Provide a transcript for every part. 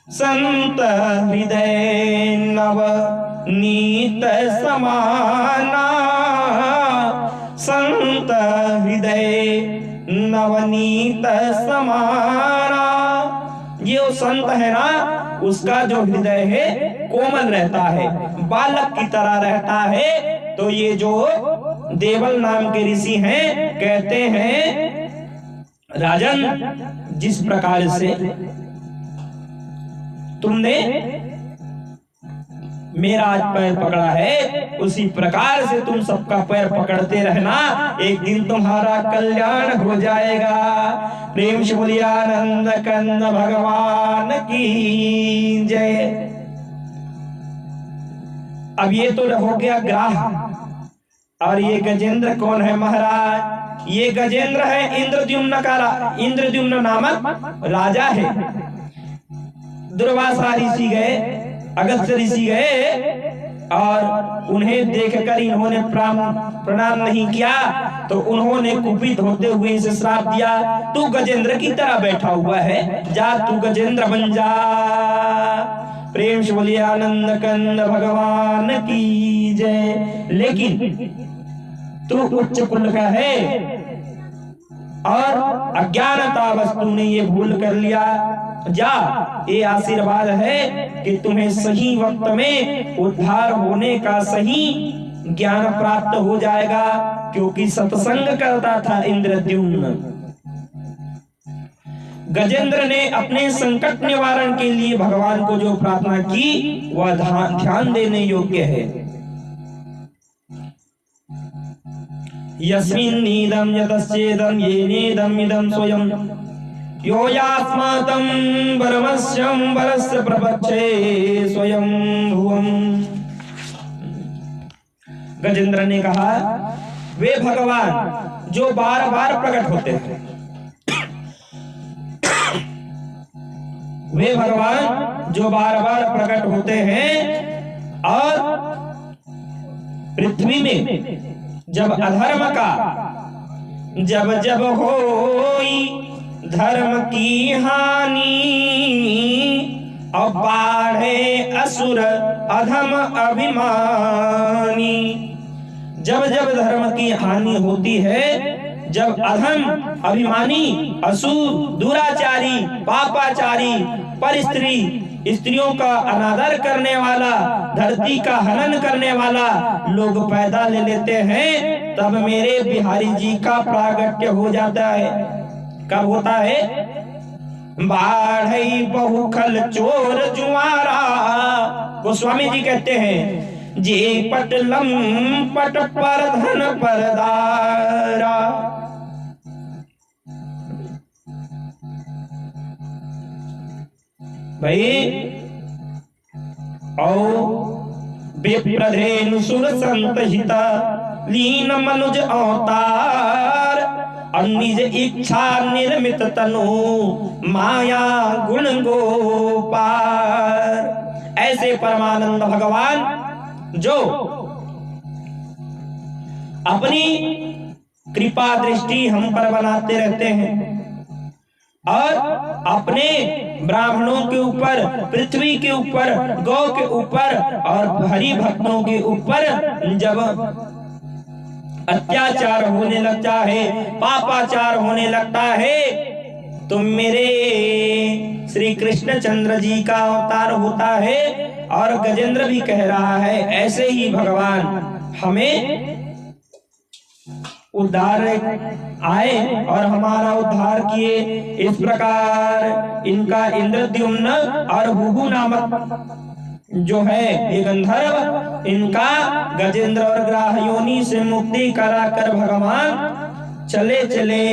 संत हृदय नवनीत समाना, संत हृदय नवनीत समाना। ये वो संत है ना, उसका जो हृदय है कोमल रहता है, बालक की तरह रहता है। तो ये जो देवल नाम के ऋषि हैं, कहते हैं राजन, जिस प्रकार से तुमने मेरा आज पैर पकड़ा है, उसी प्रकार से तुम सबका पैर पकड़ते रहना, एक दिन तुम्हारा कल्याण हो जाएगा। प्रेम से बोलिए आनंद कंद भगवान की जय। अब ये तो हो गया ग्राह। और ये गजेंद्र कौन है महाराज? ये गजेंद्र है इंद्रद्युम्न का, इंद्रद्युम्न नामक राजा है। दुर्वासा ऋषि गए, अगस्त्य ऋषि गए और उन्हें देखकर इन्होंने प्रणाम नहीं किया, तो उन्होंने कुपित होते हुए इसे श्राप दिया, तू गजेंद्र की तरह बैठा हुआ है, जा तू गजेंद्र बन जा। प्रेम से बोलिए आनंद कंद भगवान की जय। लेकिन तू उच्च कुल का है और अज्ञानता तूने ये भूल कर लिया, जा, ये आशीर्वाद है कि तुम्हें सही वक्त में उद्धार होने का सही ज्ञान प्राप्त हो जाएगा, क्योंकि सत्संग करता था इंद्रद्युम्न। गजेंद्र ने अपने संकट निवारण के लिए भगवान को जो प्रार्थना की वह ध्यान देने योग्य है। यस्मिन्नीदं यतश्चेदं येनेदं इदं स्वयं यो यास्मातं परमस्यं परस्य प्रपच्छे स्वयं भुवम्। गजेंद्र ने कहा, वे भगवान जो बार बार प्रकट होते हैं, वे भगवान जो बार बार प्रकट होते हैं और पृथ्वी में जब अधर्म का जब जब होई धर्म की हानि, और बाढ़े असुर अधम अभिमानी। जब जब धर्म की हानि होती है, जब अधम अभिमानी असुर दुराचारी पापाचारी पर स्त्रियों का अनादर करने वाला, धरती का हनन करने वाला लोग पैदा ले लेते हैं, तब मेरे बिहारी जी का प्रागट्य हो जाता है। कब होता है? बाढ़ई बहुखल चोर जुआरा। गोस्वामी जी कहते हैं, जे पटलम पट पर धन परदारा। भाई औ विप्रधेनु सुर संत हिता लीन मनुज अवतार, और निज इच्छा निर्मित तनु माया गुण गोपार। ऐसे परमानंद भगवान जो अपनी कृपा दृष्टि हम पर बनाते रहते हैं और अपने ब्राह्मणों के ऊपर, पृथ्वी के ऊपर, गौ के ऊपर और हरि भक्तों के ऊपर जब अत्याचार होने लगता है, पापाचार होने लगता है, तो मेरे श्री कृष्ण चंद्र जी का अवतार होता है। और गजेंद्र भी कह रहा है, ऐसे ही भगवान हमें उद्धार आए और हमारा उद्धार किए। इस प्रकार इनका इंद्रद्युम्न और हुहु नामक जो है ये गंधर्व, इनका गजेंद्र और ग्राह योनि से मुक्ति कराकर भगवान चले चले।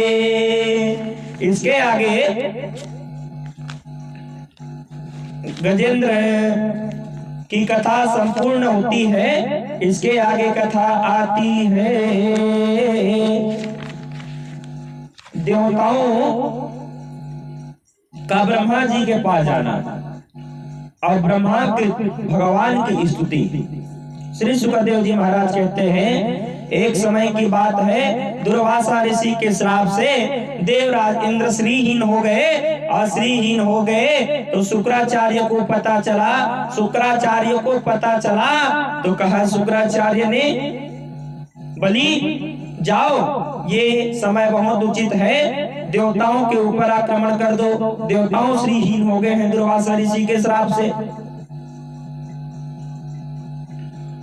इसके आगे गजेंद्र की कथा संपूर्ण होती है। इसके आगे कथा आती है देवताओं का ब्रह्मा जी के पास जाना और ब्रह्मा के भगवान की स्तुति। श्री सुखदेव जी महाराज कहते हैं एक समय की बात है, दुर्वासा ऋषि के श्राप से देवराज इंद्र श्रीहीन हो गए, और श्रीहीन हो गए तो शुक्राचार्य को पता चला तो कहा शुक्राचार्य ने, बलि जाओ, ये समय बहुत उचित है, देवताओं के ऊपर आक्रमण कर दो, देवताओं श्रीहीन हो गए हैं दुर्वासा ऋषि के श्राप से।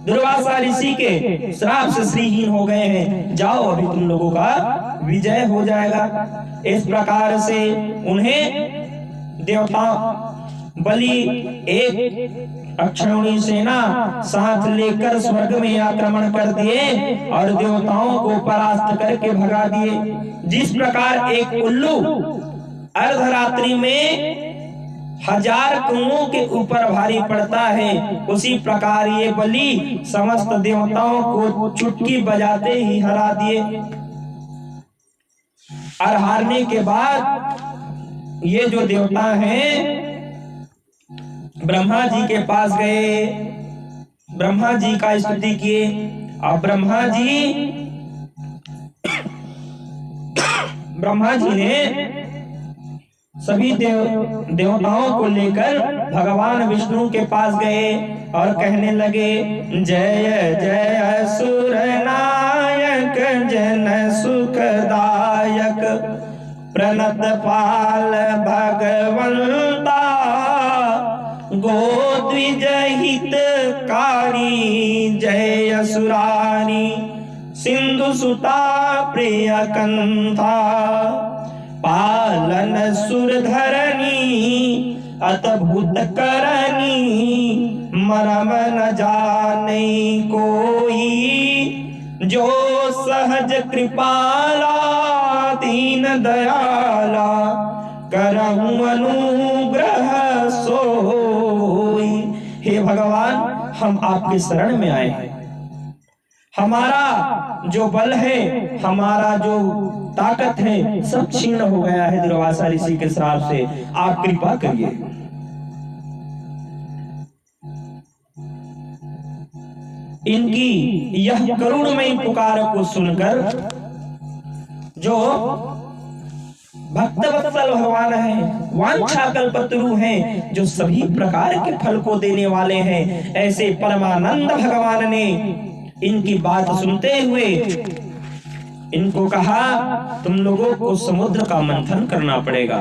दुर्वासा ऋषि के श्राप से श्रीहीन हो गए हैं, जाओ अभी तुम लोगों का विजय हो जाएगा। इस प्रकार से उन्हें देवता बलि एक अक्षौणी सेना साथ लेकर स्वर्ग में आक्रमण कर दिए और देवताओं को परास्त करके भगा दिए। जिस प्रकार एक उल्लू अर्धरात्रि में 1000 कुओं के ऊपर भारी पड़ता है, उसी प्रकार ये बलि समस्त देवताओं को चुटकी बजाते ही हरा दिए। और हारने के बाद ये जो देवता हैं ब्रह्मा जी के पास गए, ब्रह्मा जी का स्तुति किए, और ब्रह्मा जी ने सभी देवताओं को लेकर भगवान विष्णु के पास गए और कहने लगे, जय जय सुर नायक जन सुखदायक प्रणत पाल भगवंता गोद्विज हितकारी जय असुरारी सिंधु सुता प्रिय कंथा पालन सुरधरणी अतभुत करनी मरम न जाने कोई जो सहज कृपाला दीन दयाला करहु अनुग्रह सोई। हे भगवान, हम आपके शरण में आए हैं। हमारा जो बल है, हमारा जो ताकत है, सब क्षीण हो गया है दुर्वासा ऋषि के श्राप से, आप कृपा करिए। इनकी यह करुणमयी पुकार को सुनकर जो भक्त वत्सल भगवान हैं, वांछा कल्पतरु हैं, जो सभी प्रकार के फल को देने वाले हैं, ऐसे परमानंद भगवान ने इनकी बात सुनते हुए इनको कहा, तुम लोगों को समुद्र का मंथन करना पड़ेगा।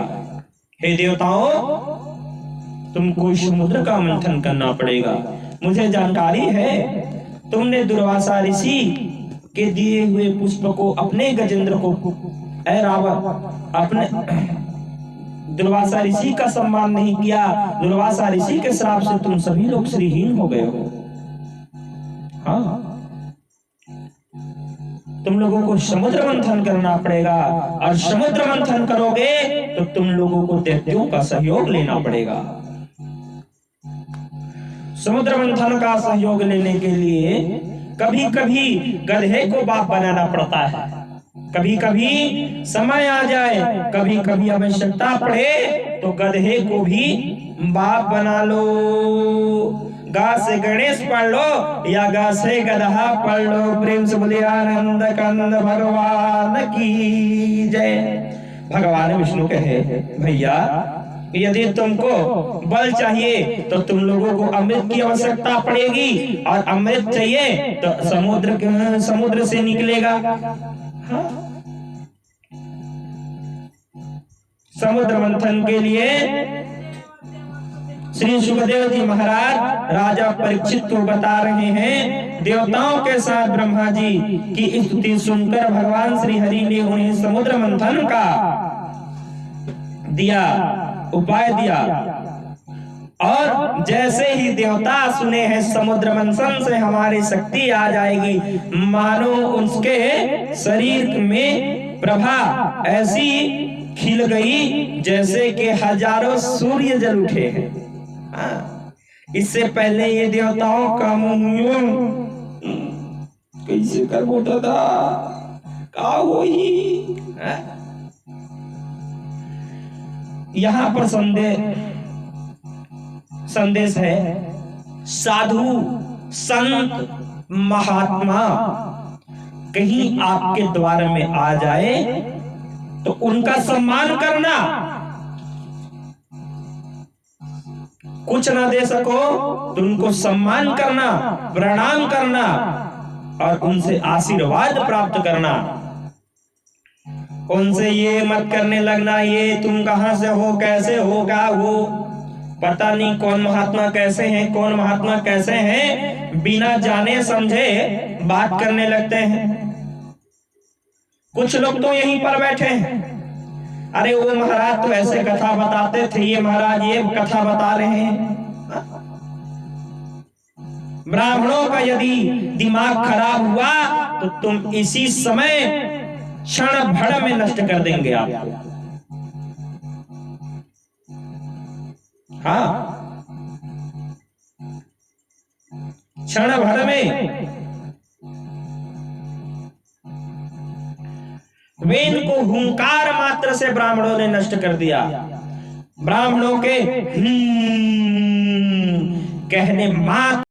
हे देवताओं, तुमको समुद्र का मंथन करना पड़ेगा। मुझे जानकारी है तुमने दुर्वासा ऋषि के दिए हुए पुष्प को अपने गजेंद्र को अपने दुर्वासा ऋषि का सम्मान नहीं किया। दुर्वासा ऋषि के श्राप से तुम सभी लोग श्रीहीन हो गए हो। हाँ, तुम लोगों को समुद्र मंथन करना पड़ेगा, और समुद्र मंथन करोगे तो तुम लोगों को दैत्यों का सहयोग लेना पड़ेगा। समुद्र मंथन का सहयोग लेने के लिए कभी कभी गधे को बाप बनाना पड़ता है, कभी कभी समय आ जाए, कभी कभी आवश्यकता पड़े तो गधे को भी बाप बना लो। गा से गणेश पढ़ लो या गा से गधा पढ़ लो। प्रेम से बोले आनंद कंद भगवान की जय। भगवान विष्णु कहे, भैया यदि तुमको बल चाहिए तो तुम लोगों को अमृत की आवश्यकता पड़ेगी, और अमृत चाहिए तो समुद्र से निकलेगा। हाँ? समुद्र मंथन के लिए श्री सुखदेव जी महाराज राजा परीक्षित को बता रहे हैं, देवताओं के साथ ब्रह्मा जी की स्तुति सुनकर भगवान श्री हरि ने उन्हें समुद्र मंथन का उपाय दिया। और जैसे ही देवता सुने हैं समुद्र मंथन से हमारी शक्ति आ जाएगी, मानो उसके शरीर में प्रभा ऐसी खिल गई जैसे कि हजारों सूर्य जल उठे हैं। इससे पहले ये देवताओं का मुंह कैसे कर उठा था, का होई। यहाँ पर संदेश है, साधु संत महात्मा कहीं आपके द्वार में आ जाए तो उनका सम्मान करना। कुछ ना दे सको तो उनको सम्मान करना, प्रणाम करना और उनसे आशीर्वाद प्राप्त करना। उनसे ये मत करने लगना, ये तुम कहां से हो, कैसे हो, क्या हो, पता नहीं कौन महात्मा कैसे हैं, कौन महात्मा कैसे हैं, बिना जाने समझे बात करने लगते हैं। कुछ लोग तो यहीं पर बैठे हैं, अरे वो महाराज तो ऐसे कथा बताते थे, ये महाराज ये कथा बता रहे हैं। ब्राह्मणों का यदि दिमाग खराब हुआ तो तुम इसी समय क्षण भर में नष्ट कर देंगे आपको। हाँ, क्षण भर में। वेद को हुंकार मात्र से ब्राह्मणों ने नष्ट कर दिया। ब्राह्मणों के कहने मात्र